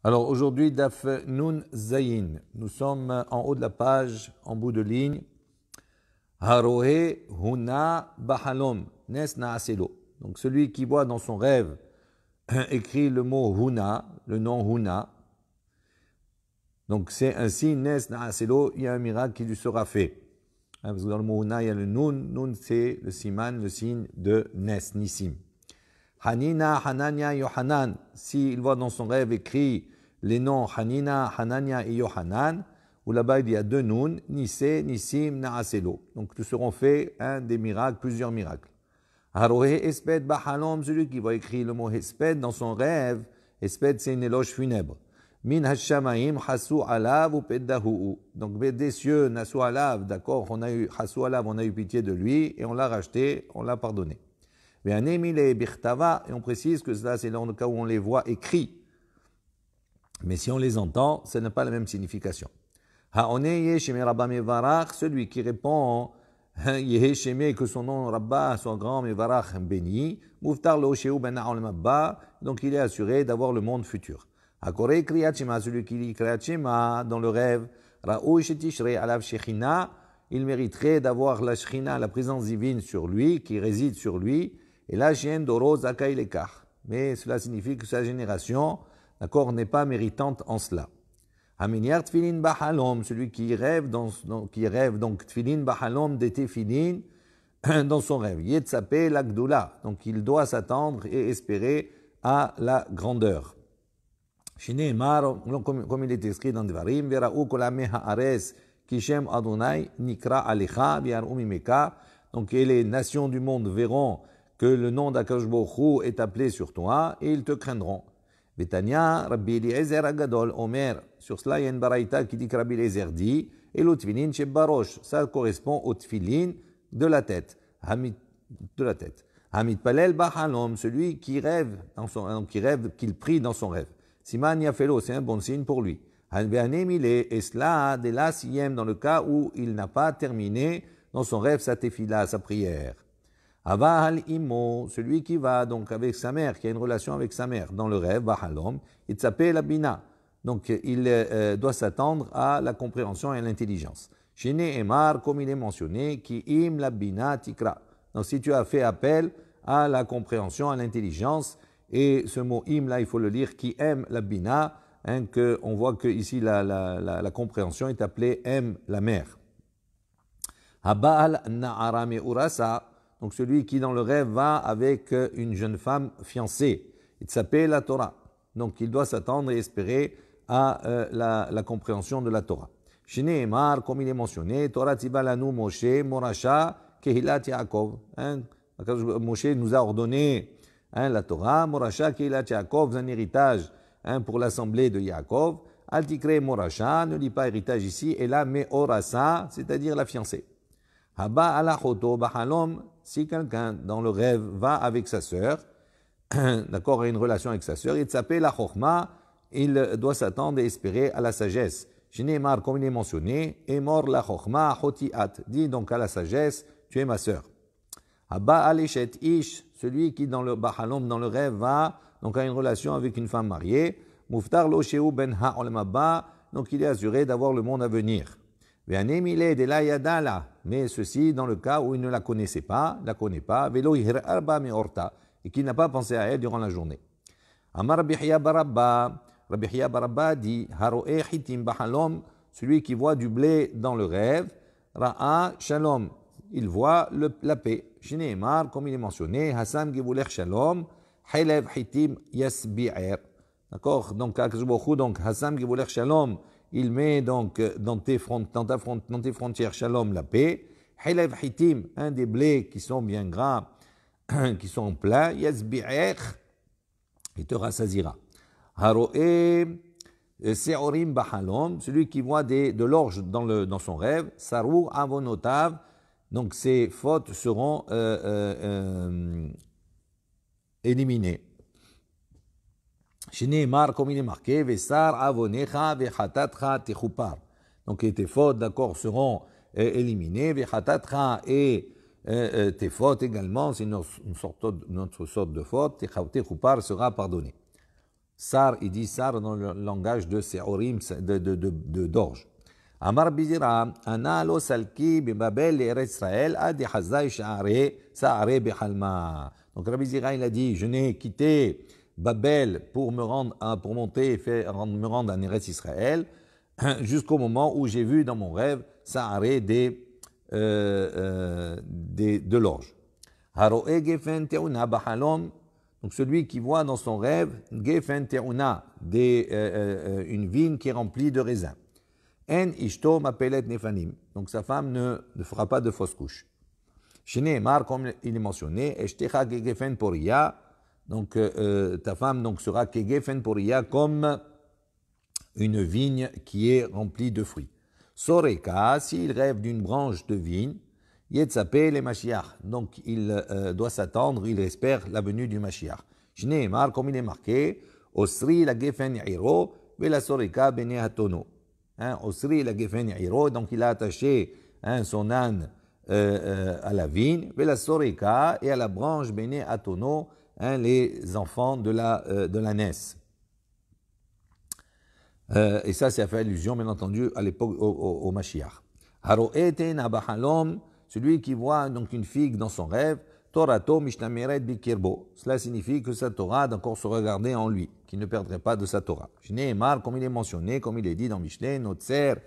Alors aujourd'hui, Daf Nun Zayin. Nous sommes en haut de la page, en bout de ligne. Harohe Huna Bahalom Nes Naaselo. Donc celui qui voit dans son rêve écrit le mot Huna, le nom Huna. Donc c'est ainsi Nes Naaselo, il y a un miracle qui lui sera fait. Parce que dans le mot Huna, il y a le Nun. Nun c'est le siman, le signe de Nes, Nissim. Hanina, Hanania, Yohanan. S'il voit dans son rêve écrit les noms Hanina, Hanania et Yohanan, où là-bas il y a deux Nun, Nissé, Nissim, Naaselo. Donc nous seront faits des miracles, plusieurs miracles. Harohe Esped Bahalom, celui qui va écrire le mot Esped dans son rêve. Esped c'est une éloge funèbre. Min Hashamaim, Hasu Alav ou Peddahu. Donc des cieux, Nasu Alav, d'accord, on a eu Hasu Alav, on a eu pitié de lui et on l'a racheté, on l'a pardonné. Et on précise que cela c'est dans le cas où on les voit écrits. Mais si on les entend, ce n'est pas la même signification. Celui qui répond que son nom Rabba soit grand Mevarach béni, donc il est assuré d'avoir le monde futur. Celui qui lit Kriyat Shema dans le rêve, il mériterait d'avoir la Shechina, la présence divine sur lui, qui réside sur lui, et la chienne d'Oro Zakai Lekar. Mais cela signifie que sa génération, d'accord, n'est pas méritante en cela. Haminiar Tfilin Bahalom, celui qui rêve donc Tfilin Bahalom des Tefilin dans son rêve. Yetsape l'Agdoula, donc il doit s'attendre et espérer à la grandeur. Shineemar, comme il est écrit dans Devarim, Vera'u Kolame Haares Kishem Adonai Nikra Alecha Biar Umimeka. Donc et les nations du monde verront que le nom d'Akadosh Baruch Hu est appelé sur toi et ils te craindront. Betania, Rabbi Eliezer Agadol, Omer. Sur cela, il y a une baraïta qui dit que Rabbi Eliezer dit, et le tfilin chez Barosh. Ça correspond au tfilin de la tête. Hamid Palel Bahalom, celui qui rêve, qu'il prie dans son rêve. Siman Yafelo, c'est un bon signe pour lui. Et cela, de la siyem, dans le cas où il n'a pas terminé dans son rêve sa tefila, sa prière. Aval imo, celui qui va donc avec sa mère, qui a une relation avec sa mère dans le rêve, bahalom, il s'appelle la bina. Donc il doit s'attendre à la compréhension et à l'intelligence. Shene emar, comme il est mentionné, qui im la bina tikra. Donc si tu as fait appel à la compréhension, à l'intelligence, et ce mot im là, il faut le lire, qui aime la bina, que on voit que ici la compréhension est appelée aime la mère. Habal na'ara me urasa. Donc celui qui dans le rêve va avec une jeune femme fiancée. Il s'appelle la Torah. Donc il doit s'attendre et espérer à la compréhension de la Torah. Shine Emar, comme il est mentionné, Torah Tibalanu Moshe, Morasha, Kehilat Yaakov. Moshe nous a ordonné la Torah, Morasha, Kehilat Yaakov, un héritage pour l'assemblée de Yaakov. Altikre Morasha, ne lit pas héritage ici, et là, Meorasa, c'est-à-dire la fiancée. Haba alachoto bahalom, si quelqu'un dans le rêve va avec sa sœur, d'accord, a une relation avec sa sœur, il s'appelle la chokma, il doit s'attendre et espérer à la sagesse. Shneemar, comme il est mentionné, est mort la chokma hotiat, dit donc à la sagesse, tu es ma sœur. Haba alishet ish, celui qui dans le bahalom, dans le rêve va, donc a une relation avec une femme mariée, muftar lo sheu ben ha'olamaba, donc il est assuré d'avoir le monde à venir. Mais ceci dans le cas où il ne la connaissait pas, et qu'il n'a pas pensé à elle durant la journée. Amar Rabbi Hiya Barabba dit, celui qui voit du blé dans le rêve, Ra'a Shalom, il voit la paix. Shineemar, comme il est mentionné, Hassan Gibulech Shalom, Hilev Hitim Yasbi'er. D'accord, donc Hassan Gibulech Shalom, il met donc dans tes frontières Shalom la paix. Hilev Hitim, un des blés qui sont bien gras, qui sont pleins. Yasbi'er, il te rassasira. Haroe Seorim Bahalom, celui qui voit de l'orge dans son rêve. Sarou Avonotav, donc ses fautes seront éliminées. Shineemar, comme il est marqué, Vesar avonecha vechatatcha techupar. Donc tes fautes, d'accord, seront éliminées. Vechatatcha et tes fautes également, c'est une autre sorte de faute. Techupar sera pardonné. Sar, il dit Sar dans le langage de Seorim, d'orge. Amar Bizira, Analo Salki, Bibabel, et Israël, Adi Hazai, Saare, Behalma. Donc Rabbi Zira, il a dit, je n'ai quitté Babel pour me rendre, pour monter et me rendre en Eretz Israël, jusqu'au moment où j'ai vu dans mon rêve Saare de l'orge. Haroe Gefen Teuna Bahalom. Donc celui qui voit dans son rêve Gefen Teuna, une vigne qui est remplie de raisins. En ishto mapelet nefanim. Donc sa femme ne fera pas de fausse couche. Shneemar, comme il est mentionné, eshtecha gegefen poria. Donc ta femme donc sera gegefen poria comme une vigne qui est remplie de fruits. Soreka, s'il rêve d'une branche de vigne, Yetzape le Mashiach. Donc il doit s'attendre, il espère la venue du Mashiach. Shneemar, comme il est marqué, Osri la gefen iro, vela soreka bene hatono. Osri la gefen iro, donc il a attaché son âne à la vigne, vela soreka et à la branche bene hatono, les enfants de la naisse. Et ça, c'est fait allusion, bien entendu, à l'époque au Mashiach. Haroete nabahalom, celui qui voit donc une figue dans son rêve, Torato mishnameret bikirbo. Cela signifie que sa Torah d'encore se regarder en lui, qu'il ne perdrait pas de sa Torah. Shneemar, comme il est mentionné, comme il est dit dans Mishneh, Notzer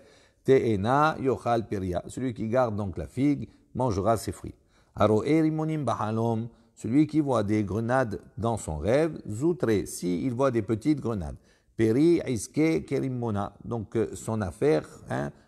teena yochal peria. Celui qui garde donc la figue mangera ses fruits. Haroe rimonim bahalom, celui qui voit des grenades dans son rêve, Zoutre, si il voit des petites grenades. Peri iske kerimona, donc son affaire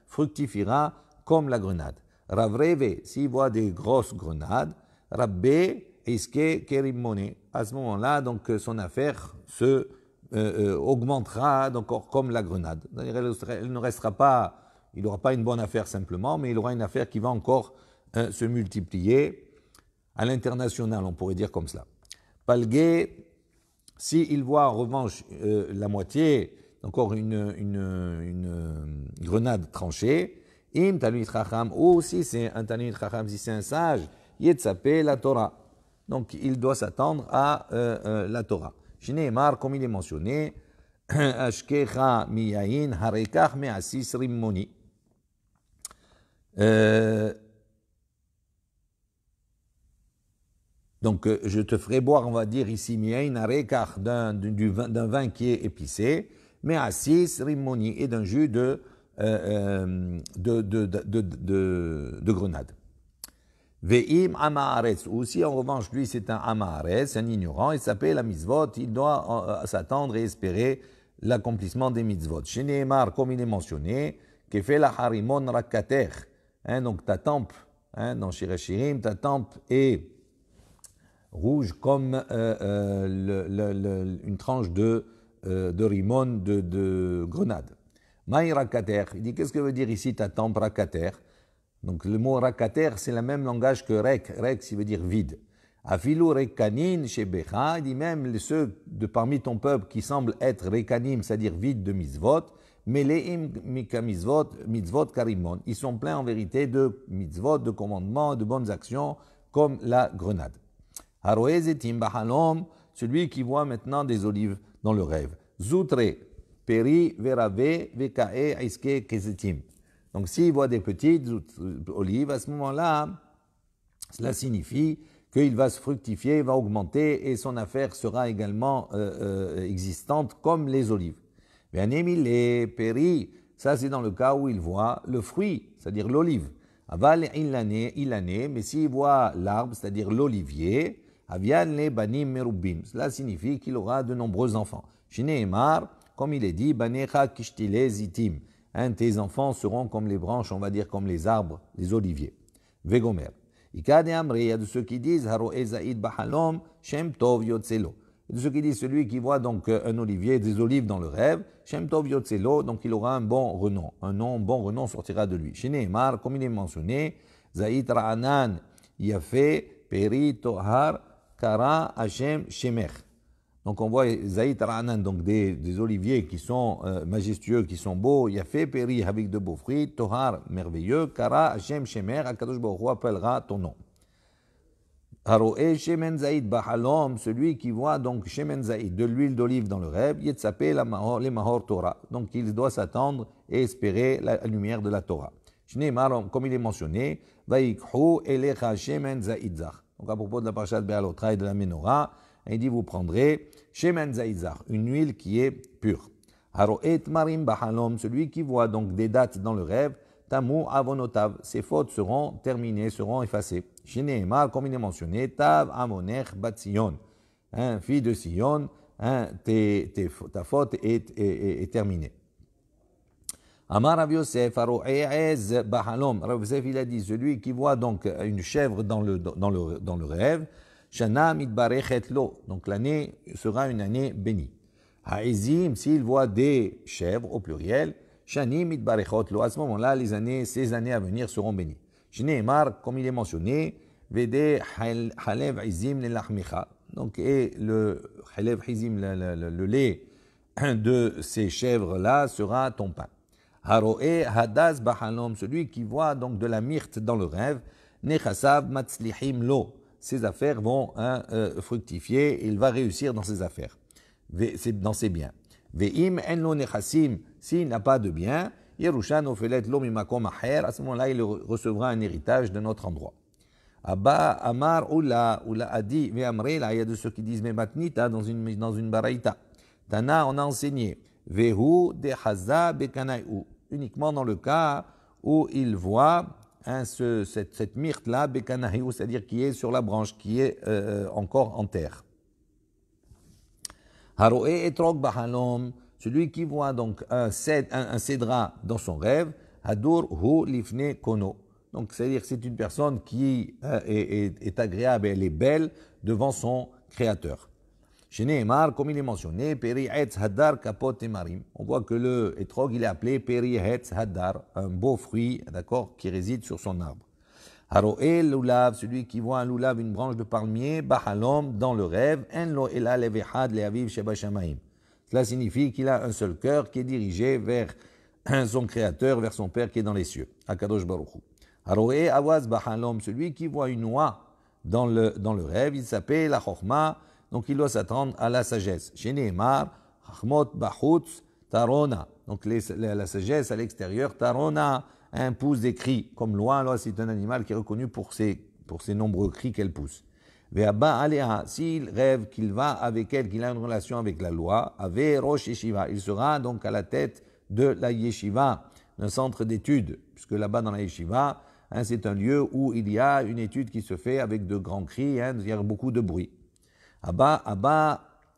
fructifiera comme la grenade. Ravreve, s'il voit des grosses grenades, Rabbe iske kerimone, à ce moment-là, donc son affaire se augmentera donc comme la grenade. Elle ne restera pas, il n'aura pas une bonne affaire simplement, mais il aura une affaire qui va encore se multiplier à l'international, on pourrait dire comme cela. Palge, s'il voit en revanche la moitié, encore une grenade tranchée, im talmid chacham, ou si c'est un talmid chacham, si c'est un sage, yetzape la Torah. Donc il doit s'attendre à la Torah. Shneemar, comme il est mentionné, ashkecha miyayin harekach me'asis rimmoni. Donc, je te ferai boire, on va dire ici, miyayin harekach, d'un vin qui est épicé, me'asis rimmoni, et d'un jus de grenade. Ve'im amaaretz, ou si en revanche lui c'est un amaaretz, un ignorant, il s'appelle la mitzvot, il doit s'attendre et espérer l'accomplissement des mitzvot. Chez Nehemar, comme il est mentionné, kefe la harimon rakater, donc ta tempe, dans Shir Hashirim, ta tempe est rouge comme une tranche de rimon de grenade. Maï rakater, il dit qu'est-ce que veut dire ici ta tempe rakater? Donc le mot rakater, c'est le même langage que rek. Rek, ça veut dire vide. Afilu rekanin shebecha, il dit même ceux de parmi ton peuple qui semblent être rekanim, c'est-à-dire vides de mitzvot, meleim mika mitzvot karimon. Ils sont pleins en vérité de mitzvot, de commandements, de bonnes actions, comme la grenade. Haroezetim bahalom, celui qui voit maintenant des olives dans le rêve. Zoutre, peri verave vekae aiske kezetim. Donc s'il voit des petites olives, à ce moment-là, cela signifie qu'il va se fructifier, il va augmenter et son affaire sera également existante comme les olives. Les péri, ça c'est dans le cas où il voit le fruit, c'est-à-dire l'olive. Aval ilané, mais s'il voit l'arbre, c'est-à-dire l'olivier, avian le banim merubim, cela signifie qu'il aura de nombreux enfants. Shneemar, comme il est dit, banecha kishtile zitim. Tes enfants seront comme les branches, on va dire comme les arbres, les oliviers. Vegomer. Ikade amre, il y a de ceux qui disent Haro ezaïd bahalom, shem tov yotzelo. De ceux qui disent celui qui voit donc un olivier, des olives dans le rêve, shem tov yotzelo, donc il aura un bon renom. Bon renom sortira de lui. Chez Nehemar, comme il est mentionné, Zaïd ra'anan, yafé, peri, tohar, kara, hashem, shemer. Donc on voit Zaïd Ra'anan, donc des oliviers qui sont majestueux, qui sont beaux, Yafé Peri avec de beaux fruits, Tohar merveilleux, Kara Hashem Shemer, Akadosh Baruch Hu appellera ton nom. Haroé Shemen Zaïd Bahalom, celui qui voit donc Shemen Zaïd, de l'huile d'olive dans le rêve, Yetzapé les Mahor Torah. Donc il doit s'attendre et espérer la lumière de la Torah. Comme il est mentionné, Vaikhu Elecha Shemen Zaïd Zach. Donc à propos de la parashat Be'alotra et de la Menorah, il dit vous prendrez Shemen Zaïd Zach, une huile qui est pure. Haroé Marim Bahalom, celui qui voit donc des dates dans le rêve, Tamu avonotav, ses fautes seront terminées, seront effacées. Chez Nehemar, comme il est mentionné, Tav amonech bat Sion, fille de Sion, ta faute est terminée. Amar Rav Yosef, Aro'ez Bahalom, Rav Yosef il a dit, celui qui voit donc une chèvre dans le rêve, Shana mitbarechet lo, donc l'année sera une année bénie. Ha'ezim, s'il voit des chèvres au pluriel, Shani mitbarechot lo, à ce moment-là, ces années à venir seront bénies. Shneemar, comme il est mentionné, Vede halev izim lelachmicha. Donc, et le halev izim, le lait de ces chèvres-là sera ton pain. Haroe hadaz bahalom, celui qui voit donc de la myrte dans le rêve, nechasav matzlihim lo. Ses affaires vont fructifier, il va réussir dans ses affaires, dans ses biens. Ve'im en lo nechasim, s'il n'a pas de biens, Yerushan ofelet lo mimakom aher, à ce moment-là, il recevra un héritage d'un autre endroit. Abba Amar Oula a dit, Ve'amrela, il y a de ceux qui disent, mais matnita dans une baraïta. Tana, on a enseigné, Vehu de Haza Bekanaiu, uniquement dans le cas où il voit cette myrte-là, Bekanaiu, c'est-à-dire qui est sur la branche, qui est encore en terre. Haroe etrog bahalom, celui qui voit donc un cédra dans son rêve, Hadur hu lifne kono. Donc, c'est-à-dire que c'est une personne qui est agréable, elle est belle devant son créateur. Chez Nehemar, comme il est mentionné, Peri Etz Hadar Kapot Emarim. On voit que le etrog, il est appelé Peri Etz Hadar, un beau fruit, d'accord, qui réside sur son arbre. Haroe Lulav, celui qui voit un lulav, une branche de palmier, Bahalom, dans le rêve, En lo ela levechad leaviv sheba shamaim. Cela signifie qu'il a un seul cœur qui est dirigé vers son créateur, vers son père qui est dans les cieux. Akadosh Baruch Hu. Haroe Awaz Bahalom, celui qui voit une oie dans le rêve, il s'appelle la Chochma, donc il doit s'attendre à la sagesse. Chez Nehemar, Chachmot Bachutz Tarona, donc la sagesse à l'extérieur, Tarona, pousse des cris, comme l'oie, c'est un animal qui est reconnu pour ses nombreux cris qu'elle pousse. Ve'abba Alea, s'il rêve qu'il va avec elle, qu'il a une relation avec la loi, Ave Rosh Yeshiva, il sera donc à la tête de la Yeshiva, d'un centre d'études, puisque là-bas dans la Yeshiva, c'est un lieu où il y a une étude qui se fait avec de grands cris, il y a beaucoup de bruit. Abba,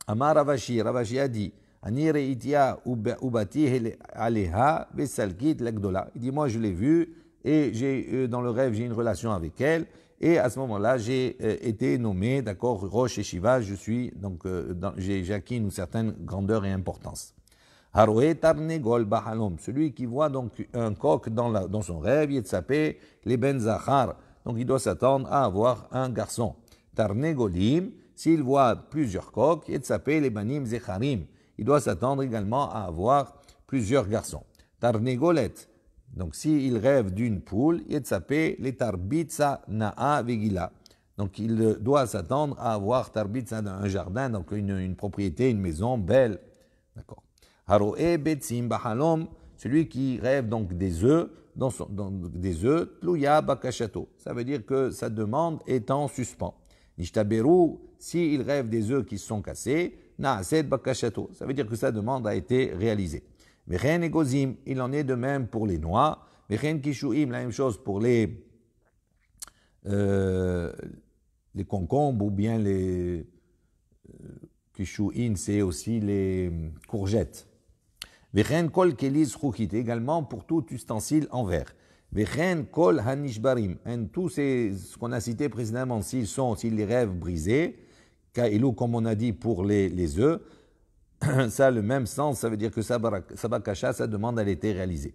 Amar Ravashi a dit, Ani reitia ubati aleha vesalkit lagdola. Il dit, moi je l'ai vu et dans le rêve j'ai une relation avec elle et à ce moment-là j'ai été nommé, d'accord, Rosh Yeshiva, j'ai acquis une certaine grandeur et importance. Haroé tarnegol bahalom, celui qui voit donc un coq dans son rêve, il s'appelle les ben zachar, donc il doit s'attendre à avoir un garçon. Tarnegolim, s'il voit plusieurs coqs, il s'appelle les banim zecharim, il doit s'attendre également à avoir plusieurs garçons. Tarnegolet, donc s'il rêve d'une poule, il s'appelle les tarbitza na'a vegila. Donc il doit s'attendre à avoir tarbitza dans un jardin, donc une propriété, une maison belle. D'accord. Haroe betzim bahalom, celui qui rêve donc des œufs, des œufs, tluya bakashato. Ça veut dire que sa demande est en suspens. Nishtaberu, s'il rêve des œufs qui sont cassés, na'ased bakashato. Ça veut dire que sa demande a été réalisée. Vechen egozim, il en est de même pour les noix. Vechen kishuim, la même chose pour les concombres ou bien les kishuim, c'est aussi les courgettes. Vechen kol keliz chukit, également pour tout ustensile en verre. Vechen kol hanishbarim, tous ce qu'on a cité précédemment, s'ils les rêves brisés, kailou comme on a dit pour les œufs, ça a le même sens, ça veut dire que Sabakasha, sa demande, elle a été réalisée.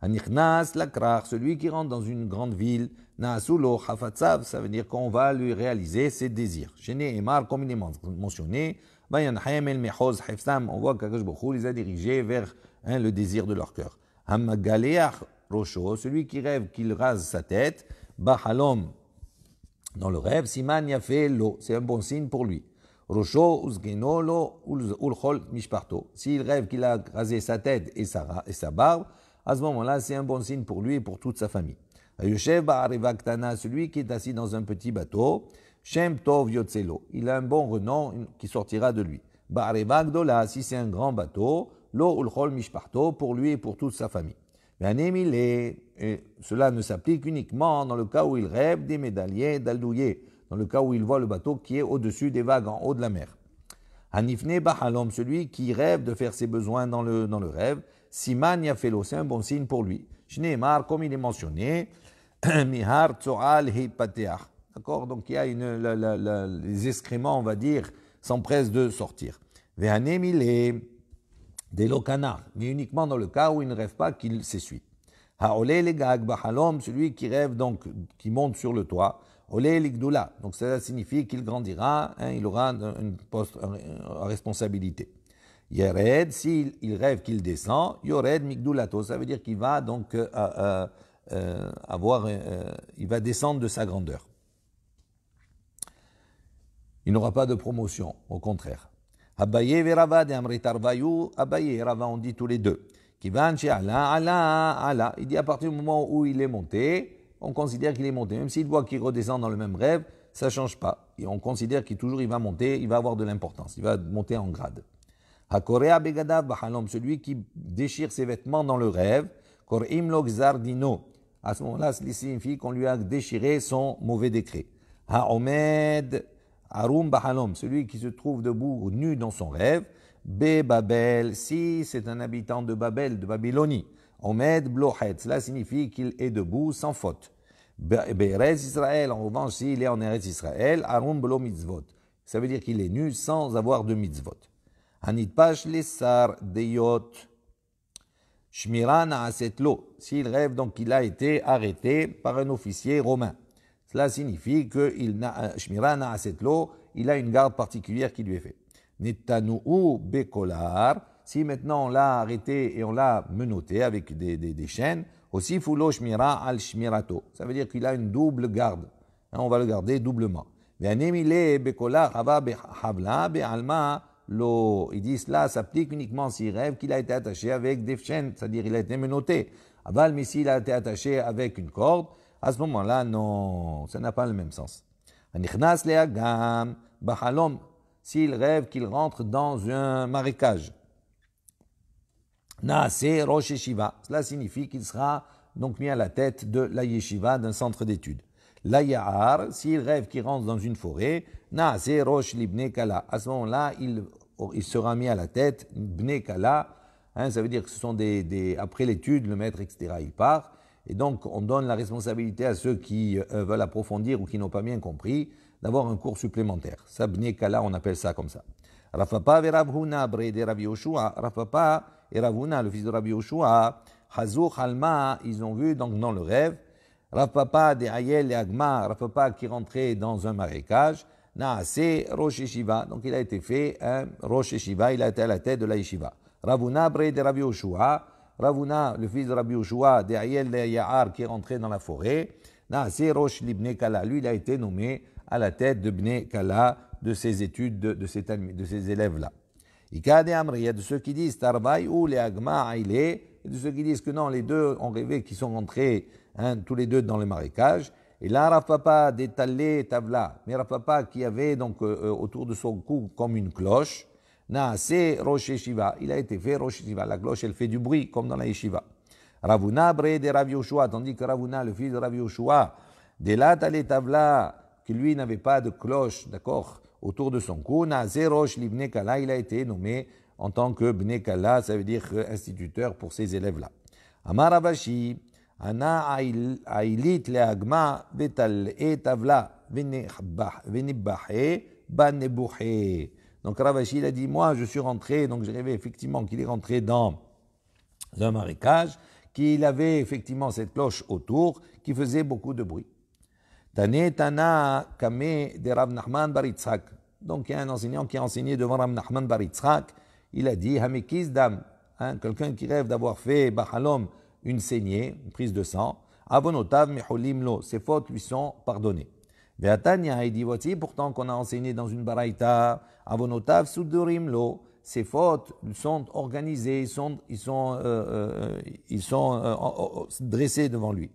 Anichnas lakrar, celui qui rentre dans une grande ville, naasulo hafatsav, ça veut dire qu'on va lui réaliser ses désirs. Chez Nehemar, comme il est mentionné, Bayanhem el mehoz hefsam, on voit qu'Akadosh Baruch Hu les a dirigés vers le désir de leur cœur. Hamagaleach rosho, celui qui rêve qu'il rase sa tête, bahalom Dans le rêve, Siman Yafé Lo, c'est un bon signe pour lui. Rosho Uzgeno Lo Ulchol Mishparto. S'il rêve qu'il a rasé sa tête et sa barbe, à ce moment-là, c'est un bon signe pour lui et pour toute sa famille. Yoshev Ba'areva Ktana, celui qui est assis dans un petit bateau, Shem Tov Yotzelo, il a un bon renom qui sortira de lui. Ba'areva Gdola, si c'est un grand bateau, Lo Ulchol Mishparto, pour lui et pour toute sa famille. Et cela ne s'applique uniquement dans le cas où il rêve des médaillés d'aldouillés, dans le cas où il voit le bateau qui est au-dessus des vagues, en haut de la mer. Hanifne Bahalom, celui qui rêve de faire ses besoins dans le rêve, Siman Yafelo, c'est un bon signe pour lui. Shneemar, comme il est mentionné, Mihar Tsoal Hipateach. D'accord, donc il y a les excréments, on va dire, s'empressent de sortir. Vehanemile. Des lokanar, mais uniquement dans le cas où il ne rêve pas qu'il s'essuie. Haolé le gag bahalom, celui qui rêve donc, qui monte sur le toit. Olé ligdoula, donc ça signifie qu'il grandira, il aura une poste, une responsabilité. Yered, s'il rêve qu'il descend, yored migdoulato, ça veut dire qu'il va donc il va descendre de sa grandeur. Il n'aura pas de promotion, au contraire. Abaye et Rava de Amritarvayou, Abaye et Rava, on dit tous les deux. Kivan ala. Il dit à partir du moment où il est monté, on considère qu'il est monté. Même s'il voit qu'il redescend dans le même rêve, ça ne change pas. Et on considère qu'il toujours il va monter, il va avoir de l'importance, il va monter en grade. Hakorea begadav bahalom, celui qui déchire ses vêtements dans le rêve, korim lo gzardino. À ce moment-là, cela signifie qu'on lui a déchiré son mauvais décret. Haomed Arum Bahalom, celui qui se trouve debout ou nu dans son rêve. Be Babel, si c'est un habitant de Babel, de Babylonie. Omed Blochet, cela signifie qu'il est debout sans faute. Be'erez Israël, en revanche, s'il est en Eretz Israël, Arum Blo Mitzvot. Ça veut dire qu'il est nu sans avoir de mitzvot. Hanitpash Lessar Deyot Shmira Naasetlo, s'il rêve donc qu'il a été arrêté par un officier romain. Cela signifie qu'il a une garde particulière qui lui est faite. Netanuu bekolar, si maintenant on l'a arrêté et on l'a menotté avec des chaînes, aussi fulo shmira al shmirato. Ça veut dire qu'il a une double garde. On va le garder doublement. Ve'anemile bekolar hava behavla be'alma lo. Il dit cela s'applique uniquement s'il rêve qu'il a été attaché avec des chaînes, c'est-à-dire il a été menotté. Aval, mais s'il a été attaché avec une corde, à ce moment-là, non, ça n'a pas le même sens. Anichnas leagam bahalom, s'il rêve qu'il rentre dans un marécage. Naase rosh yeshiva, cela signifie qu'il sera donc mis à la tête de la yeshiva d'un centre d'études. La ya'ar, s'il rêve qu'il rentre dans une forêt, naase rosh libne kala, à ce moment-là, il sera mis à la tête bne kala, ça veut dire que ce sont après l'étude, le maître, etc., il part. Et donc, on donne la responsabilité à ceux qui veulent approfondir ou qui n'ont pas bien compris, d'avoir un cours supplémentaire. Ça, Bnei Kala, on appelle ça comme ça. Rafapa et Ravhuna, Bre de Rabbi Yoshua. Rafapa et Ravhuna, le fils de Rabbi Yoshua, Hazou Halma, ils ont vu donc dans le rêve, Rafapa de Ayel et Agma, Rafapa qui rentrait dans un marécage, Naase Rosh Yeshiva. Donc, il a été fait un Rosh Yeshiva, il a été à la tête de la Yeshiva. Ravuna, Bre de Rabbi Yoshua, Ravuna, le fils de Rabbi Yoshua, de Ayel de Ya'ar, qui est rentré dans la forêt, Naase Rosh Libne Kala, lui, il a été nommé à la tête de Bnei Kala, de ses études, de ces élèves-là. Ikade Amri, il y a de ceux qui disent Tarvai ou les Agma Aile, et de ceux qui disent que non, les deux ont rêvé qu'ils sont rentrés tous les deux dans le marécage. Et là, Rav Papa détalé Tavla, mais Rav Papa qui avait donc autour de son cou comme une cloche, Naase Rosh Yeshiva, il a été fait Rosh Yeshiva. La cloche, elle fait du bruit, comme dans la Yeshiva. Ravuna Bre de Rav Yoshua, tandis que Ravuna, le fils de Rav Yoshua, de là, Talé Tavla, que lui n'avait pas de cloche, d'accord, autour de son cou, Naase Rosh Libne Kala, il a été nommé en tant que Bnei Kala, ça veut dire instituteur pour ces élèves-là. Amar Ravashi, Ana Ailit Leagma, Betal et Tavla, Venibbahe, Banebuhe. Donc Ravashi, il a dit, moi je suis rentré, donc j'ai rêvé effectivement qu'il est rentré dans un marécage, qu'il avait effectivement cette cloche autour, qui faisait beaucoup de bruit. Tane Tana Kame de Rav Nachman bar Yitzhak. Donc il y a un enseignant qui a enseigné devant Rav Nachman bar Yitzhak, il a dit, Hamekis Dam, quelqu'un qui rêve d'avoir fait Bahalom une saignée, une prise de sang, Avonotav Meholim Lo, ses fautes lui sont pardonnées. Ve'atanya, il dit, voici pourtant qu'on a enseigné dans une baraïta, avonotav sudurim lo, ces fautes sont organisées, ils sont dressés devant lui.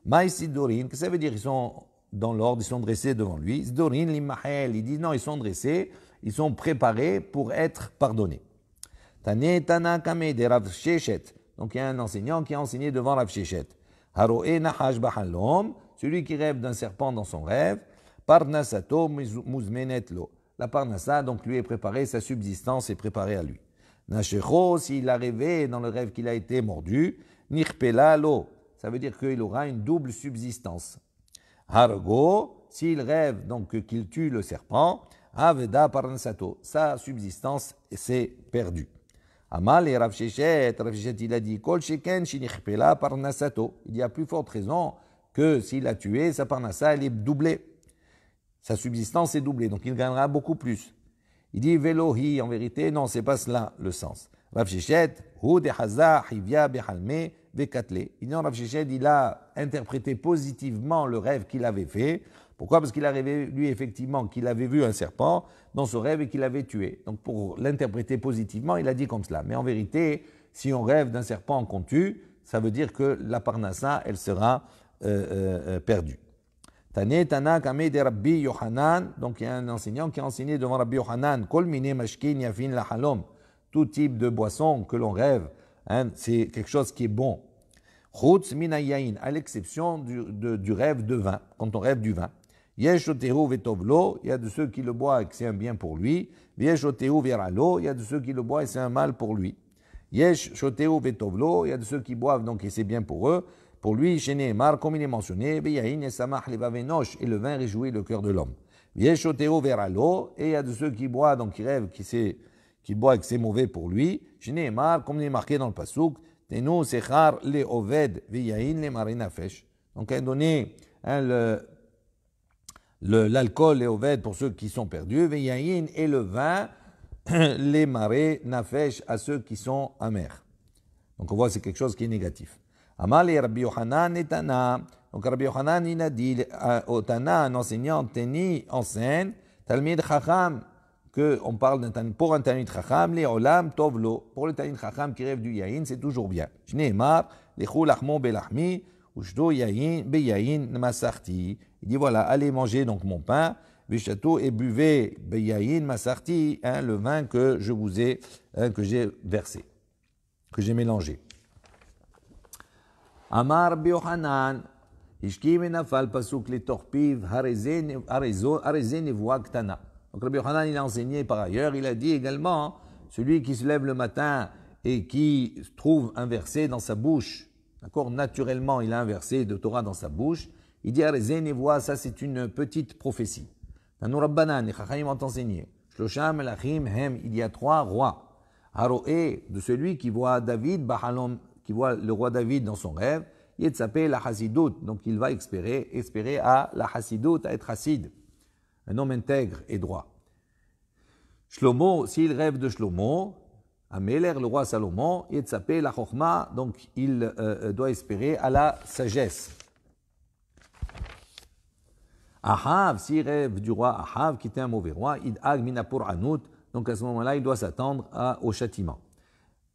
Maï sidurim, que ça veut dire ils sont dans l'ordre, ils sont dressés devant lui. Sidurim limahel, il dit non, ils sont dressés, ils sont préparés pour être pardonnés. Tane Tana Kame de Rav Sheshet. Donc il y a un enseignant qui a enseigné devant Rav Sheshet. Haroe Nahash Bahalom, celui qui rêve d'un serpent dans son rêve, Parnasato Muzmenetlo. La Parnasa, donc lui est préparée, sa subsistance est préparée à lui. Nashecho, s'il a rêvé dans le rêve qu'il a été mordu, Nirpela Lo, ça veut dire qu'il aura une double subsistance. Hargo, s'il rêve donc qu'il tue le serpent, Aveda Parnasato, sa subsistance s'est perdue. Amal et Rav Sheshet, il a dit Kol Sheken Shinichpela Parnasato. Il y a plus forte raison que s'il a tué, sa Parnasa elle est doublée. Sa subsistance est doublée, donc il gagnera beaucoup plus. Il dit Velohi, en vérité, non, c'est pas cela le sens. Rav Sheshet, Hu de Haza, Hivya Behalme, Vekatle. Il dit Rav Sheshet, il a interprété positivement le rêve qu'il avait fait. Pourquoi? Parce qu'il a rêvé, lui, effectivement, qu'il avait vu un serpent dans ce rêve et qu'il avait tué. Donc, pour l'interpréter positivement, il a dit comme cela. Mais en vérité, si on rêve d'un serpent qu'on tue, ça veut dire que la parnassa, elle sera perdue. Tane Tana Kame de Rabbi Yohanan. Donc, il y a un enseignant qui a enseigné devant Rabbi Yohanan. Kol mine mashkin yafin la halom. Tout type de boisson que l'on rêve, hein, c'est quelque chose qui est bon. Chutz minayayin, à l'exception du rêve de vin, quand on rêve du vin. Yeshotehu vetovlo, il y a de ceux qui le boivent et que c'est un bien pour lui. Yeshotehu veralo, il y a de ceux qui le boivent et c'est un mal pour lui. Yeshotehu vetovlo, il y a de ceux qui boivent donc et c'est bien pour eux. Pour lui, chez Nehemar, comme il est mentionné, Beyahin et Samach levavenosh, et le vin réjouit le cœur de l'homme. Yeshotehu veralo, et il y a de ceux qui boivent, donc qui rêvent, qui boivent et que c'est mauvais pour lui. Chez Nehemar, comme il est marqué dans le Passouk, Tenu sechar le oved, Beyahin le marinafesh. Donc, à un donné, hein, l'alcool, les oved pour ceux qui sont perdus, Veyahin et le vin, les marées nafesh à ceux qui sont amers. Donc, on voit que c'est quelque chose qui est négatif. Amal et Rabbi Yohanan et Tana. Donc Rabbi Yohanan, il a dit au Tana, un enseignant, Teni enseigne, Talmid Chacham, qu'on parle pour un Talmid Chacham, les Olam Tovlo. Pour le Talmid Chacham qui rêve du Yahin, c'est toujours bien. Shneemar, Lechou Lachmo Belachmi, Ushdo Yahin, Beyahin Masarti. Il dit voilà, allez manger donc mon pain, Bishato, et buvez Beyahin Masarti, hein, le vin que je vous ai, que j'ai versé, que j'ai mélangé. Amar Rabbi Yohanan, Ishki menafal pasuk le torpiv, hareze nevoa ktana. Donc Rabbi Yohanan, il a enseigné par ailleurs, il a dit également, celui qui se lève le matin et qui trouve un verset dans sa bouche, d'accord, naturellement il a un verset de Torah dans sa bouche, il dit hareze nevoa, ça c'est une petite prophétie. Tanu Rabbanan, les Chachayim ont enseigné, Shlosham melachim hem, il y a 3 rois. Haroé, de celui qui voit David, Bahalom, qui voit le roi David dans son rêve, il s'appelle la Hassidout, donc il va espérer à la Hassidout, à être Hassid, un homme intègre et droit. Shlomo, s'il rêve de Shlomo, Améler, le roi Salomon, il s'appelle la Chochma, donc il doit espérer à la sagesse. Ahav, s'il rêve du roi Ahav, qui était un mauvais roi, Id'ag minapur anout, donc à ce moment-là, il doit s'attendre au châtiment.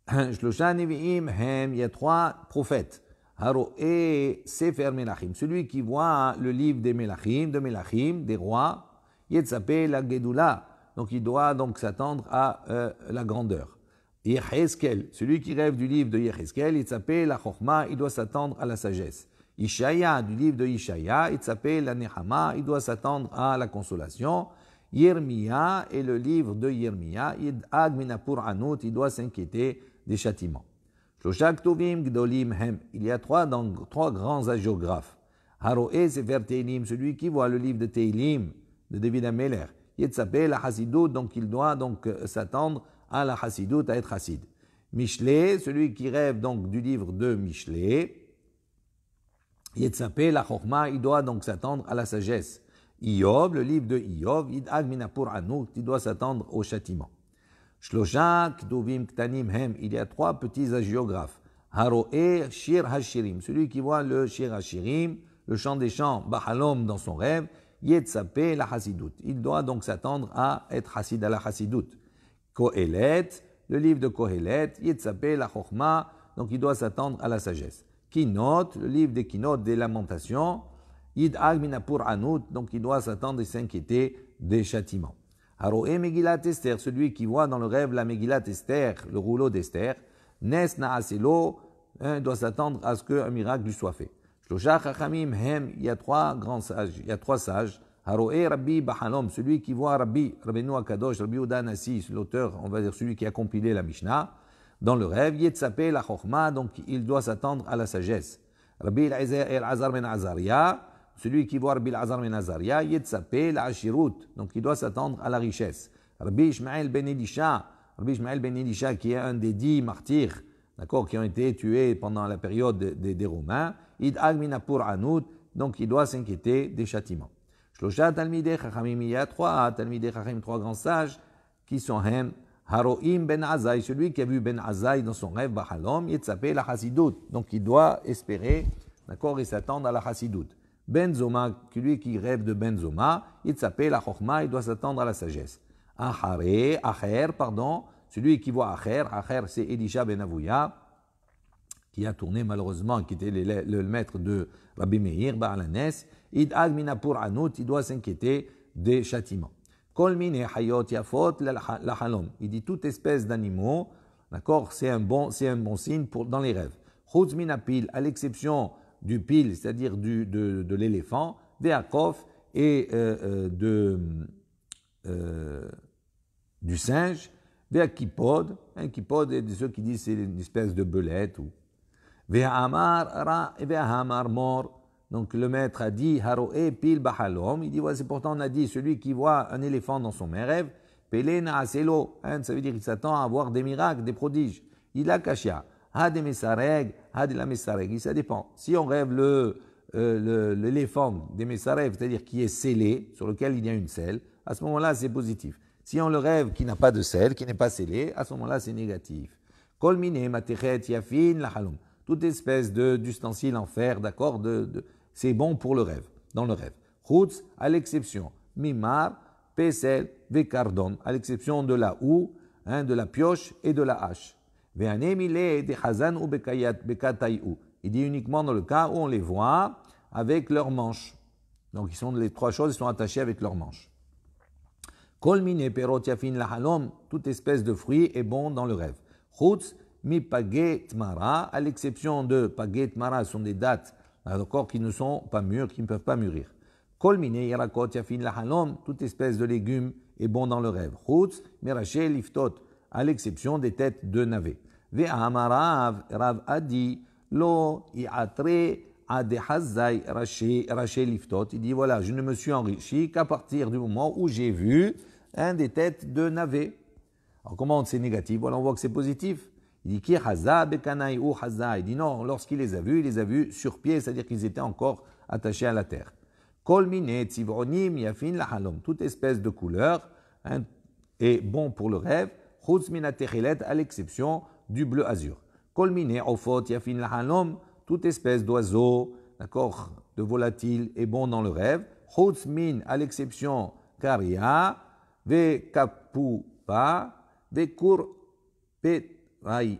Shlosha Nevi'im Hem, il y a 3 prophètes. Haroé Sefer Melachim, celui qui voit le livre des Melachim, des rois, il s'appelle la Gedula, donc il doit donc s'attendre à la grandeur. Yecheskel, celui qui rêve du livre de Yecheskel, il s'appelle la Chochma, il doit s'attendre à la sagesse. Ishaya, du livre de Ishaya, il s'appelle la Nehama, il doit s'attendre à la consolation. Yirmiya et le livre de Yirmiya, Yid'ag minapur anout, il doit s'inquiéter des châtiments. Shloshak tovim gdolim hem, il y a 3 grands hagiographes. Haroé sefer Teilim, celui qui voit le livre de Teilim, de David Améler. Il s'appelle la Hassidout, donc il doit donc s'attendre à la Hassidout, à être Hassid. Mishlé, celui qui rêve donc du livre de Mishlé. Il s'appelle la Chochma, il doit donc s'attendre à la sagesse. Iyov, le livre de Iyov, Yid'ag minapur anout, il doit s'attendre au châtiment. Shlosha ktuvim ktanim hem, il y a 3 petits hagiographes. Haroé shir hashirim, celui qui voit le shir hashirim, le chant des chants, Bahalom dans son rêve, Yetzape la Hasidut. Il doit donc s'attendre à être Hasid à la Hasidut. Kohelet, le livre de Kohelet, Yetzape la Chochma, donc il doit s'attendre à la sagesse. Kinot, le livre des Kinot, des lamentations, Yid'ag minapur anut, donc il doit s'attendre et s'inquiéter des châtiments. Haroé Megillat Esther, celui qui voit dans le rêve la Megillat Esther, le rouleau d'Esther, Nes Naaselo, doit s'attendre à ce qu'un miracle lui soit fait. Shlosha Chachamim Hem, il y a trois grands sages, il y a trois sages. Haroé Rabbi Bahalom, celui qui voit Rabbeinu Akadosh, Rabbi Uda Nassi, l'auteur, on va dire celui qui a compilé la Mishnah, dans le rêve, Yetzape la Chochma, donc il doit s'attendre à la sagesse. Rabbi El-Azar ben Azaria, celui qui voit Rabbi El-Azar ben Azaria, Yetzape la Ashirut, donc il doit s'attendre à la richesse. Rabbi Ishmael ben Elisha, qui est un des 10 martyrs, d'accord, qui ont été tués pendant la période des Romains, Id'ag minapur anut, donc il doit s'inquiéter des châtiments. Shlosha Talmidei Chachamim, il y a trois Talmidei Chachamim, trois grands sages, qui sont Hem, Haroim ben Azai, celui qui a vu Ben Azai dans son rêve, Bahalom, Yetzape la Hasidut, donc il doit espérer, d'accord, et s'attendre à la Hasidut. Ben Zoma, celui qui rêve de Ben Zoma, Yetzape la Chochma, il doit s'attendre à la sagesse. Acher, celui qui voit Acher c'est Elisha ben Avouya, qui a tourné malheureusement, qui était le maître de Rabbi Meir, Ba'alanes, Id'ag minapur anut, il doit s'inquiéter des châtiments. Kol mine hayot yafot la halom, il dit toute espèce d'animaux, d'accord, c'est un bon signe dans les rêves. Chutz minapil, à l'exception du pil, c'est-à-dire de l'éléphant, ve'akov, et du singe, ve'akipod, un kipod est de ceux qui disent c'est une espèce de belette, ou ve'hamar ra et ve'hamar mor. Donc le maître a dit haroe pil bahalom, il dit ouais, c'est pourtant on a dit celui qui voit un éléphant dans son rêve, pelena aselo, ça veut dire qu'il s'attend à avoir des miracles, des prodiges. Il a kashia, ha de mesareg, ha de la mesareg, ça dépend. Si on rêve l'éléphant des mesareg, c'est-à-dire qui est scellé, sur lequel il y a une selle, à ce moment-là c'est positif. Si on le rêve qui n'a pas de selle, qui n'est pas scellé, à ce moment-là c'est négatif. Kol mine matechet yafin la halom, toute espèce d'ustensile en fer, d'accord, c'est bon pour le rêve, dans le rêve. Chutz, à l'exception, mimar, pesel, vekardon, à l'exception de la houe, de la pioche et de la hache. Ve'anemile de chazan ou bekatayu. Il dit uniquement dans le cas où on les voit avec leurs manches. Donc les trois choses sont attachées avec leurs manches. Kol mine perot yafin la halom, toute espèce de fruit est bon dans le rêve. Chutz, mi paget mara, à l'exception de paget mara, sont des dattes d'accord, qui ne sont pas mûrs, qui ne peuvent pas mûrir. Kol mine yarakot yafin la halom, toute espèce de légumes est bon dans le rêve. Chutz, meraché liftot, à l'exception des têtes de navets. Ve'amarav, Rav a dit, lo i'atre adehazai raché liftot. Il dit voilà, je ne me suis enrichi qu'à partir du moment où j'ai vu des têtes de navets. Alors comment c'est négatif? Voilà, on voit que c'est positif. Il dit ki haza bekanai ou haza. Il dit non, lorsqu'il les a vus sur pied, c'est-à-dire qu'ils étaient encore attachés à la terre. Kol mine tzivronim yafin la halom. Toute espèce de couleur est bon pour le rêve. Chutz min atechelet, à l'exception du bleu azur. Kol mine ofot yafin la halom. Toute espèce d'oiseau, d'accord, de volatile est bon dans le rêve. Chutz min, à l'exception karia, ve kapupa, ve kur petrai.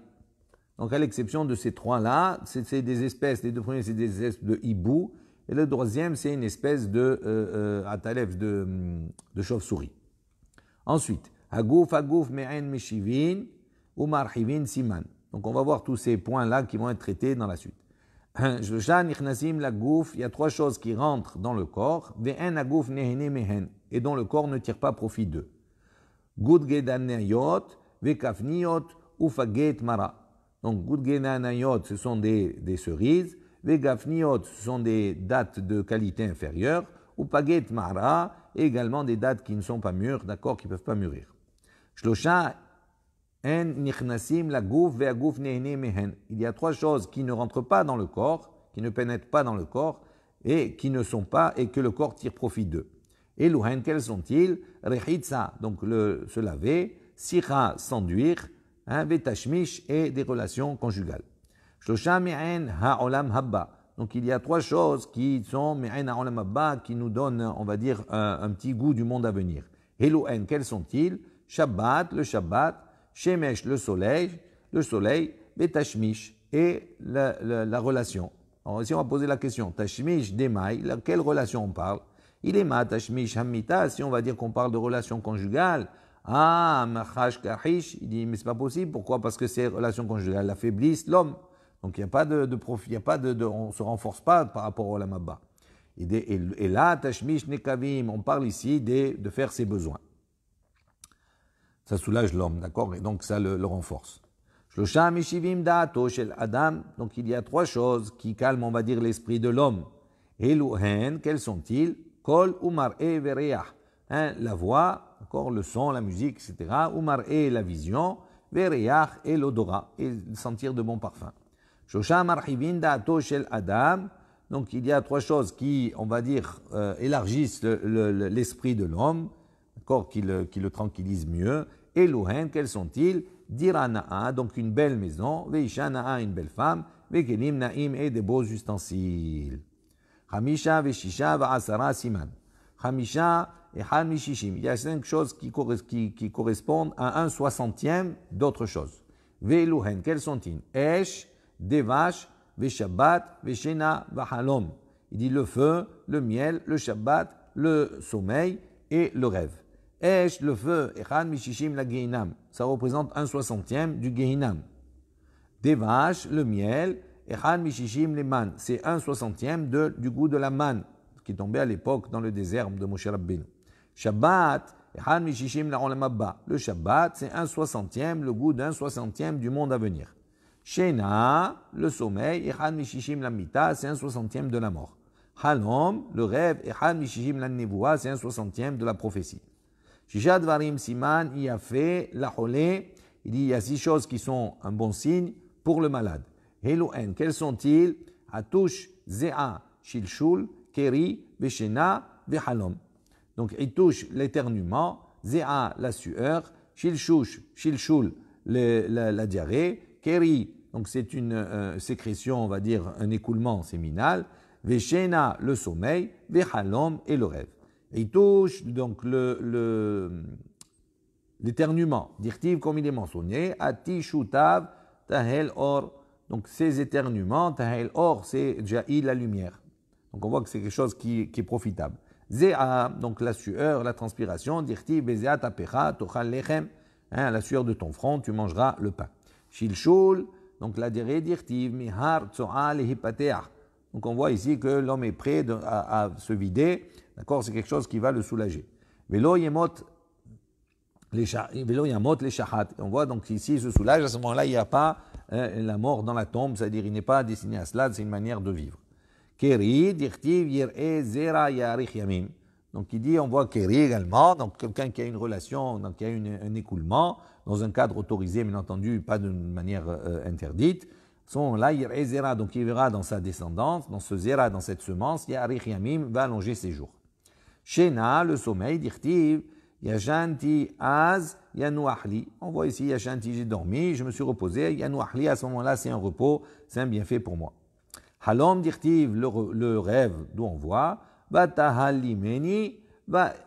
Donc à l'exception de ces trois-là, c'est des espèces, les deux premiers c'est des espèces de hibou, et le troisième c'est une espèce de atalef, de chauve-souris. Ensuite, hagouf me'en meshivin ou marhivin siman. Donc on va voir tous ces points-là qui vont être traités dans la suite. Il y a trois choses qui rentrent dans le corps, et dont le corps ne tire pas profit d'eux. Donc, gudgedanayot, ce sont des cerises, vegafniot, ce sont des dattes de qualité inférieure, ou paget mara, et également des dattes qui ne sont pas mûres, d'accord, qui ne peuvent pas mûrir. Shlosha il y a trois choses qui ne rentrent pas dans le corps, qui ne pénètrent pas dans le corps et qui ne sont pas et que le corps tire profit d'eux. Et l'uhen, quels sont-ils? Rechitza, donc se laver, sira, s'enduire, vetashmish et des relations conjugales. Shlosha me'en ha'olam habba, Donc il y a trois choses qui sont Me'ena Olam Abba, qui nous donnent, on va dire, un petit goût du monde à venir. Elohen, quels sont-ils? Shabbat, le Shabbat, Shemesh, le soleil, Betashmish, et la relation. Alors ici on va poser la question, Tashmish, Demai, quelle relation on parle? Il est ma Tashmish, Hamita, si on va dire qu'on parle de relation conjugale, Machash, Kahish, il dit mais c'est pas possible, pourquoi? Parce que ces relations conjugales affaiblissent l'homme. Donc il n'y a pas de profit, il y a pas on ne se renforce pas par rapport au Lamabba. Et là, Tashmish Nekavim, on parle ici de faire ses besoins. Ça soulage l'homme, d'accord? Et donc ça le renforce. Shlosha Meshivim Da'ato Shel Adam, donc il y a trois choses qui calment, on va dire, l'esprit de l'homme. Eluhen, quels sont-ils? Kol Umar'e Vereach, la voix, d'accord, le son, la musique, etc. Umar'e, la vision, Vereach et l'odorat, et sentir de bons parfums. Shosha Marhivin Da'ato Shel Adam, donc il y a trois choses qui, on va dire, élargissent l'esprit de l'homme, d'accord, qui le tranquillisent mieux. Eluhen, quels sont-ils? Dirana'a, donc une belle maison, Veishana'a, une belle femme, Vekelim Na'im, et des beaux ustensiles. Hamisha, Veshisha, Va'asara, Siman. Hamisha et Hamishishim. Il y a 5 choses qui correspondent à un soixantième d'autres choses. Ve'eluhen, quels sont-ils? Esh, des vaches, Veshabbat, Veshena, Vahalom. Il dit le feu, le miel, le Shabbat, le sommeil et le rêve. Esh, le feu, Echad Mishishim la Gehinam. Ça représente un soixantième du Gehinam. Des vaches, le miel, Echad Mishishim les man. C'est un soixantième du goût de la manne, qui tombait à l'époque dans le désert de Moshe Rabbeinu. Shabbat, Echad Mishishim la Olam Abba. Le Shabbat, c'est un soixantième, le goût d'un soixantième du monde à venir. Shena, le sommeil, Echad Mishishim la Mita, c'est un soixantième de la mort. Halom, le rêve, Echad Mishishim la Nevoua, c'est un soixantième de la prophétie. Shisha Dvarim Siman, il a fait la Cholé. Il dit il y a 6 choses qui sont un bon signe pour le malade. Elohen, quels sont-ils? Atush, Zea, Shilshul, Keri, Veshena, Vehalom. Donc il touche l'éternuement, Zea, la sueur, Shilshul, la diarrhée, Keri, donc c'est une sécrétion, on va dire un écoulement séminal, Veshena, le sommeil, Vehalom et le rêve. Il touche donc l'éternuement, dirtiv comme il est mentionné, ati shutav tahel or. Donc ces éternuements, tahel or, c'est jaï la lumière. Donc on voit que c'est quelque chose qui est profitable. Zea, donc la sueur, la transpiration, dirtiv bezea tapecha tochal lechem, la sueur de ton front, tu mangeras le pain. Shilshul, donc la diarrhée, dirtiv mihar tsoa lehipateach. Donc on voit ici que l'homme est prêt à se vider. D'accord, c'est quelque chose qui va le soulager. Velo yamot les shahat. On voit donc ici il se soulage. À ce moment-là, il n'y a pas la mort dans la tombe, c'est-à-dire il n'est pas destiné à cela. C'est une manière de vivre. Keri dirtiv yir'e zera yarich yamim. Donc il dit, on voit keri également. Donc quelqu'un qui a une relation, donc qui a un écoulement dans un cadre autorisé, bien entendu, pas d'une manière interdite. Là, yir'e zera, donc il verra dans sa descendance, dans ce zera, dans cette semence, yarich yamim va allonger ses jours. Shena, le sommeil, dirtiv, yashanti az yanouahli. On voit ici yashanti, j'ai dormi, je me suis reposé. Yanouahli, à ce moment-là, c'est un repos, c'est un bienfait pour moi. Halom, dirtiv, le rêve, d'où on voit. Vatahalimeni,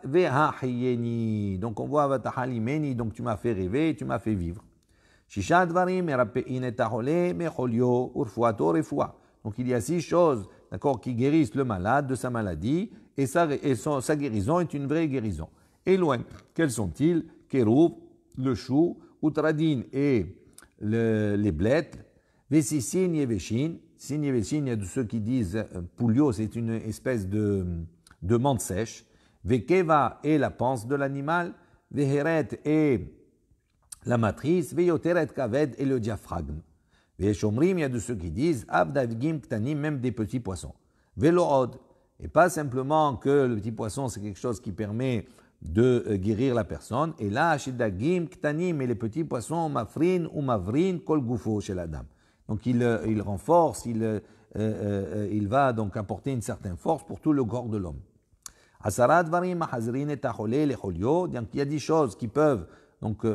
vehahiyeni. Donc on voit vatahalimeni, donc tu m'as fait rêver, tu m'as fait vivre. Shisha dvarim, merapein et tahole, mecholio, urfuato, refoua. Donc il y a 6 choses, d'accord, qui guérissent le malade de sa maladie, et sa guérison est une vraie guérison. Et loin, quels sont-ils? Kéroub, le chou, Outradin et les blettes, Vesisin Yeveshin. Sin Yeveshin, il y a de ceux qui disent Poulio, c'est une espèce de menthe sèche. Vekeva est la panse de l'animal. Veheret est la matrice. Veyoteret Kaved est le diaphragme. Veshomrim, il y a de ceux qui disent Abdavgim Ktanim, même des petits poissons. Velood. Et pas simplement que le petit poisson, c'est quelque chose qui permet de guérir la personne. Et là, Shidagim, Ktanim, et les petits poissons, Mafrin ou Mavrin, Kol Gufo chez la dame. Donc il renforce, il va donc apporter une certaine force pour tout le corps de l'homme. Asarat Varim, Mahazrin et Tahole, les Cholio. Donc il y a 10 choses qui peuvent donc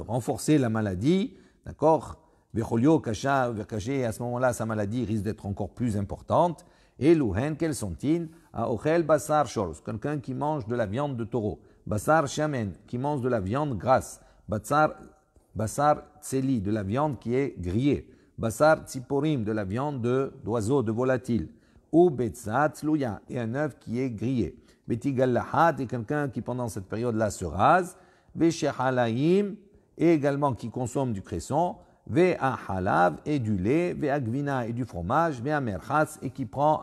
renforcer la maladie, d'accord, Vecholio kasha, et à ce moment-là, sa maladie risque d'être encore plus importante. Et Louhen, quels sont-ils? Ochel basar shor, quelqu'un qui mange de la viande de taureau. Basar shamen, qui mange de la viande grasse. Basar tseli, de la viande qui est grillée. Basar tsiporim, de la viande d'oiseau, de volatile. Ou betzat tzlouya, et un œuf qui est grillé. Betigallahat, et quelqu'un qui pendant cette période-là se rase. Veshehalaim, et également qui consomme du cresson. Halav, et du lait. Gvina, et du fromage. Merchas, et qui prend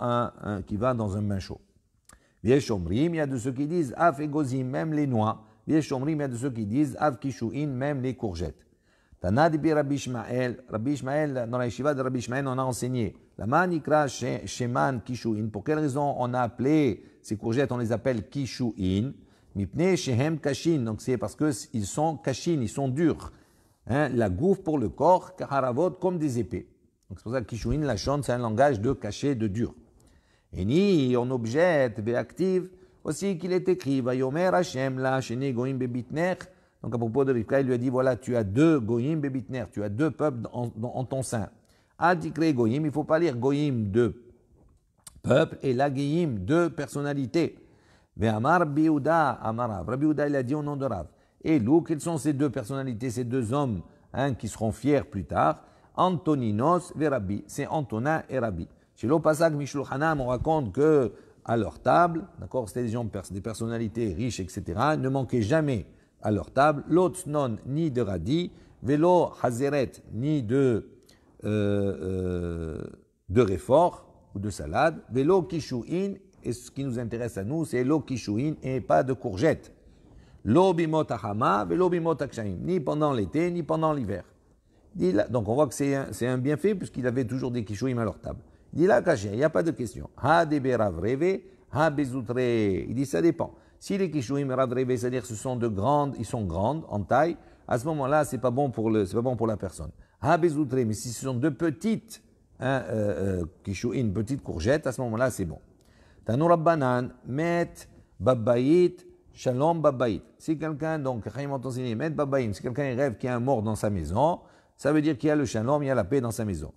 qui va dans un bain chaud. Vieshomrim, il y a de ceux qui disent Af et gozim, même les noix. Vieshomrim, il y a de ceux qui disent Av kishuin, même les courgettes. Tanad bi Rabbi Ishmael, dans la yeshiva de Rabbi Ishmael, on a enseigné la manikra sheman kishuin. Pour quelle raison on a appelé ces courgettes, on les appelle kishuin? Mipne shehem kashin, donc c'est parce qu'ils sont kashin, ils sont durs. La gouffe pour le corps, kaharavot, comme des épées. Donc c'est pour ça que kishuin, la chante, c'est un langage de caché, de dur. Et ni on objette, active aussi qu'il est écrit, Vayomer Hashem la shene goyim bebitner. Donc à propos de Rivka, il lui a dit, voilà, tu as deux goyim bebitner, tu as deux peuples en ton sein. Adikre goyim, il ne faut pas lire goyim deux peuples, et la goyim deux personnalités. Ve'amar biouda amarav. Rabbi Yehuda, il a dit au nom de Rav. Et Lou, quelles sont ces deux personnalités, ces deux hommes qui seront fiers plus tard? Antoninos ve Rabbi, c'est Antonin et Rabbi. Chez l'Opasak Mishloch Hanam, on raconte que à leur table, d'accord, c'était des gens, des personnalités riches, etc., ne manquaient jamais à leur table, l'Otsnon ni de radis, vélo hazeret ni de réfort ou de salade, vélo kishuin, et ce qui nous intéresse à nous, c'est l'eau kishuin et pas de courgettes. L'eau bimot ahama, vélo bimot akshaim, ni pendant l'été, ni pendant l'hiver. Donc on voit que c'est un bienfait puisqu'il avait toujours des kishuim à leur table. Il dit là, caché, il n'y a pas de question. Ha deberav reve, ha bezoutre. Il dit ça dépend. Si les kishuim rav reve, c'est-à-dire ce sont ils sont grandes en taille, à ce moment-là, c'est pas bon pour la personne. Ha bezoutre, mais si ce sont de petites kishuim, petites courgettes, à ce moment-là, c'est bon. Tanur Rabbanan, met babbayit, shalom babbayit. Si quelqu'un, donc, Chaim ont enseigné, met babbayim, si quelqu'un rêve qu'il y a un mort dans sa maison, ça veut dire qu'il y a le shalom, il y a la paix dans sa maison.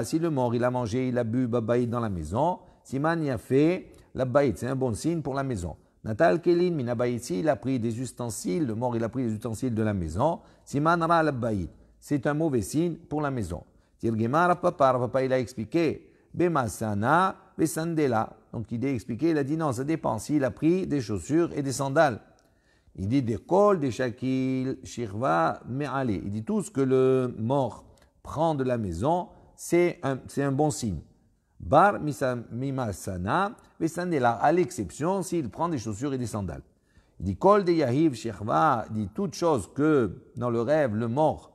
Si le mort, il a mangé, il a bu babaïd dans la maison, Siman y a fait la baïd, c'est un bon signe pour la maison. Natal Kelin, minabaïd, si il a pris des ustensiles, le mort, il a pris des ustensiles de la maison, Siman ra la baïd, c'est un mauvais signe pour la maison. Tirgemar papa, il a expliqué, Bemasana, Besandela. Donc il a expliqué, il a dit non, ça dépend, s'il a pris des chaussures et des sandales. Il dit des cols, des shakil, shirva, me'ale. Il dit tout ce que le mort prend de la maison, c'est un bon signe. Bar mimasana vesandela, à l'exception s'il prend des chaussures et des sandales. Il dit kol de yahiv shechva, dit toute chose que dans le rêve le mort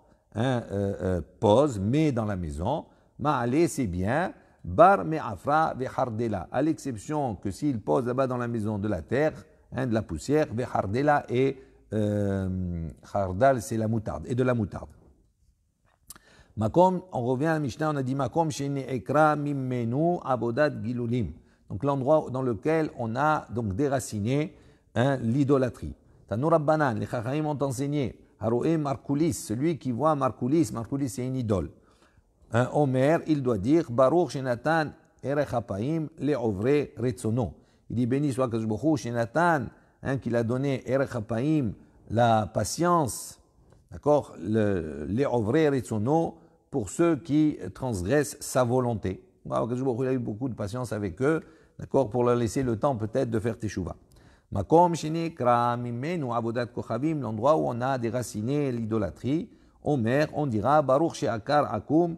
pose, met dans la maison, ma'ale c'est bien, bar me'afra vehardela, à l'exception que s'il pose là-bas dans la maison de la terre, de la poussière, vehardela et hardal c'est la moutarde, et de la moutarde. Makom, on revient à la Mishnah, on a dit Makom shene ekra mimenu abodat gilulim. Donc l'endroit dans lequel on a donc déraciné l'idolâtrie. Tanur Rabbanan, les Chachaim ont enseigné Haroé Markulis, celui qui voit Markulis c'est une idole. Omer, il doit dire Baruch Shenatan Erech Hapaim Le'ovre Retsono. Il dit béni soit Kadosh Baruch Hu Shenatan, qu'il a donné Erech Hapaim, la patience, d'accord, Le'ovre Retsono, pour ceux qui transgressent sa volonté. Il a eu beaucoup de patience avec eux, d'accord, pour leur laisser le temps peut-être de faire teshuva. Makom shenekra mimenu avodat kochavim, l'endroit où on a déraciné l'idolâtrie. Omer, on dira Baruch she'akar akum,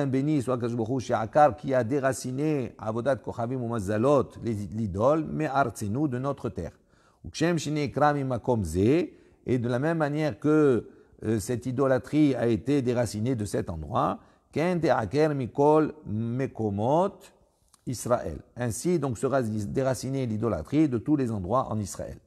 béni soit Baruch she'akar qui a déraciné avodat kochavim ou mazalot, l'idole, mais artsenu de notre terre. Ukshem shenekra mimakom ze, et de la même manière que cette idolâtrie a été déracinée de cet endroit. Mikol Mekomot Israël. Ainsi donc sera déracinée l'idolâtrie de tous les endroits en Israël.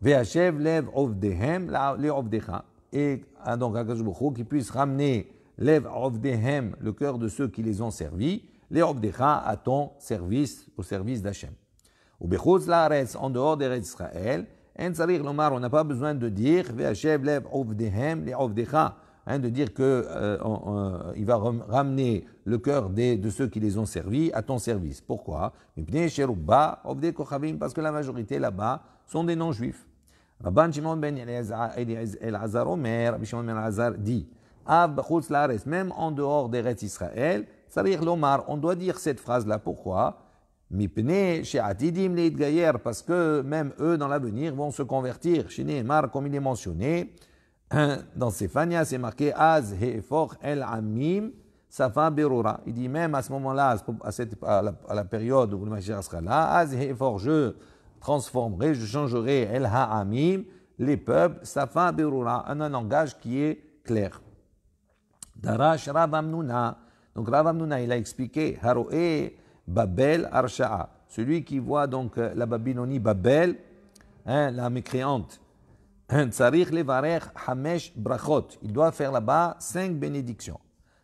Ve'ashev lev ovdehem le'ovdecha. Et donc Akadosh Baruch Hu qui puisse ramener lev ovdehem, le cœur de ceux qui les ont servis, le'ovdecha à ton service, au service d'Hachem. Ou bechutz la'aretz, en dehors des Israël. On n'a pas besoin de dire Ve'ashev lev ovdehem le'ovdecha, de dire que il va ramener le cœur de ceux qui les ont servis à ton service. Pourquoi? Parce que la majorité là-bas sont des non-juifs. Rabban Shimon ben Elazar Omer, Rabbi Shimon ben Elazar dit, même en dehors d'Eretz Israël, on doit dire cette phrase-là. Pourquoi? Parce que même eux, dans l'avenir, vont se convertir. Chez Nehemar, comme il est mentionné, dans Séphania, c'est marqué Az Hefor El Amim Safa Berura. Il dit même à ce moment-là, à la période où le Mashiach sera là, Az Hefor, je transformerai, je changerai El Ha'amim, les peuples, Safa Berura, un langage qui est clair. Darash Rav Amnuna. Donc Rav Amnuna, il a expliqué Haroe Babel Arsha'a. Celui qui voit donc la Babylonie Babel, la mécréante. Tsarich levarer hamesh brachot. Il doit faire là-bas 5 bénédictions.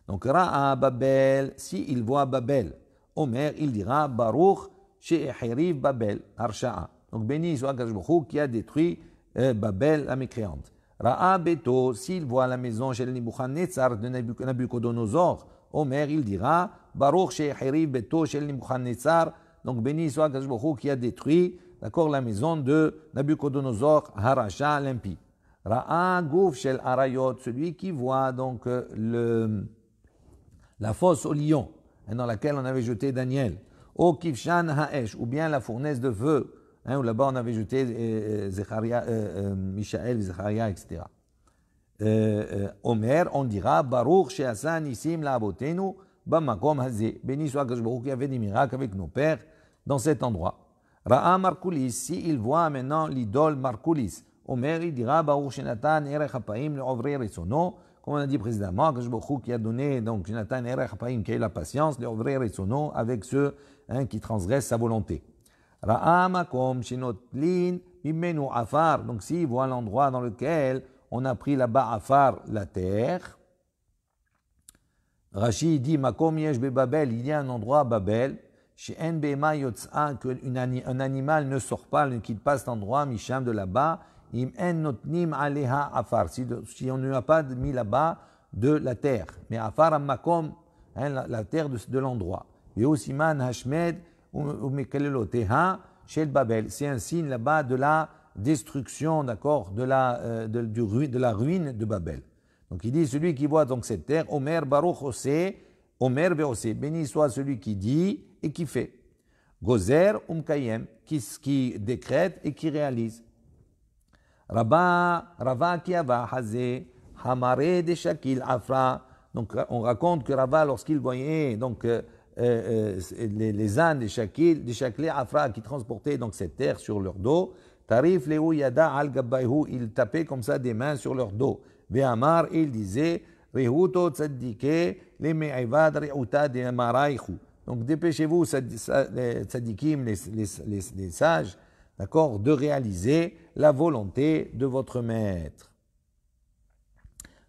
Donc Ra'a Babel, si il voit Babel, Omer, il dira Baruch she'ehiriv Babel Arsha'a. Donc béni soit Akadosh Baruch Hu qui a détruit Babel, la mécréante. Ra'a Beto, s'il voit la maison chez le Nebuchadnezzar de Nabucodonosor, Omer, il dira Baruch she'ehiriv Beto chez le Nebuchadnezzar. Donc béni soit Akadosh Baruch Hu qui a détruit, d'accord, la maison de Nabucodonosor, Harasha, l'impie. Ra'a Gouf shel Arayot, celui qui voit donc la fosse au lion, dans laquelle on avait jeté Daniel. O Kivshan Ha'esh, ou bien la fournaise de feu, où là-bas on avait jeté Michaël, Zecharia, etc. Omer, on dira Baruch she'asa nisim la'avotenu bamakom hazeh. Béni soit Akadosh Baruch Hu qui avait des miracles avec nos pères dans cet endroit. Ra'a Markulis, si il voit maintenant l'idole Markulis, Omer il dira Baruch Shenatan Erech Hapaim le'ovrei retzono, comme on a dit précédemment, Akadosh Baruch Hu qui a donné donc Shenatan Erech Hapaim, qui a eu la patience, le'ovrei retzono, avec ceux qui transgressent sa volonté. Ra'a Makom Shenotlin Mimenu Afar, donc s'il voit l'endroit dans lequel on a pris là-bas Afar, la terre. Rashi dit Makom Yesh Be Babel, il y a un endroit à Babel. Chez NBMA Yotza, qu'un animal ne sort pas, ne quitte pas cet endroit, Misham de là-bas, Im En Notnim Aleha Afar, si on ne lui a pas mis là-bas de la terre. Mais Afar Amakom, la terre de l'endroit. Veosiman Hashmed, Umekeleloteha, Shel Babel. C'est un signe là-bas de la destruction, d'accord, de la ruine de Babel. Donc il dit, celui qui voit donc cette terre, Omer Baruch Ose, Omer Veose, béni soit celui qui dit et qui fait. Gozer Umkayem, qui décrète et qui réalise. Rava Kiava Hazé, Hamare de Shakil Afra. Donc on raconte que Rava, lorsqu'il voyait donc, les ânes des Shakil Afra qui transportaient donc cette terre sur leur dos, Tarif Lehu Yada Al Gabbayhu, il tapait comme ça des mains sur leur dos. Ve'amar, il disait, Rehuto Tzadike, les Me'aivad Reuta de Maraichu. Donc dépêchez-vous, les tzadikim, les sages, d'accord, de réaliser la volonté de votre maître.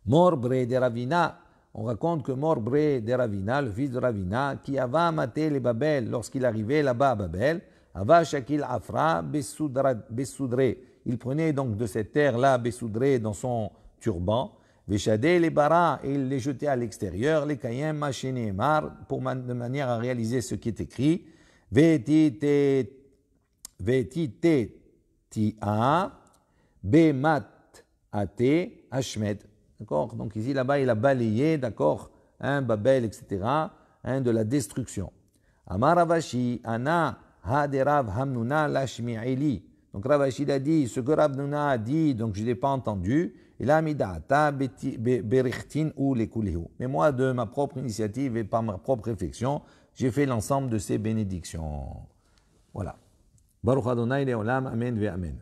Morbre de Ravina, on raconte que Morbre de Ravina, le fils de Ravina, qui avait maté les Babel lorsqu'il arrivait là-bas à Babel, Ava Shakil Afra Bessoudre. Il prenait donc de cette terre-là Bessoudre dans son turban, Veshadé les bara, et il les jetait à l'extérieur, les kayem machene mar, de manière à réaliser ce qui est écrit, Vetite tia, bemat ate hashmed. D'accord? Donc ici, là-bas, il a balayé, d'accord, Babel, etc., de la destruction. Amar Ravashi, ana haderav hamnuna lashmi'eli. Donc Ravashi a dit, ce que Rav Hamnuna a dit, donc je ne l'ai pas entendu, il a mis da'ata berichtin ou lekulehu. Mais moi, de ma propre initiative et par ma propre réflexion, j'ai fait l'ensemble de ces bénédictions. Voilà. Baruch Adonai le'olam, amen ve amen.